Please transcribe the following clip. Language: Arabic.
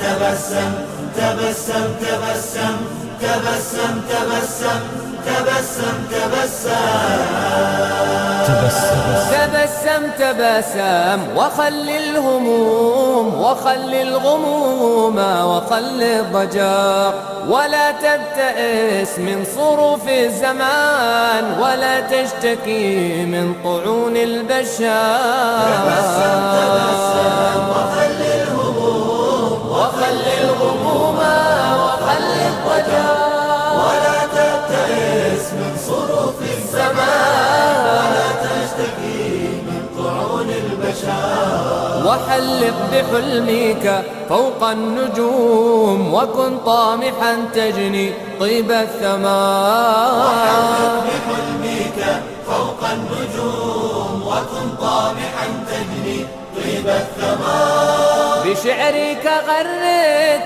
تبسم تبسم تبسم تبسم تبسم تبسم تبسم تبسم وخل الهموم وخل الغموم وخل الضجر، ولا تبتئس من صروف الزمان ولا تشتكي من طعون البشر. تبسم تبسم وخل الهموم وخل الغموم وخل الضجر، ولا تبتئس من صروف الزمان ولا تشتكي من طعون البشر. وحلق بحلمك فوق النجوم وكن طامحا تجني طيب الثمار. وحلق بحلمك فوق النجوم وكن طامحا تجني طيب الثمار. بشعرك غرد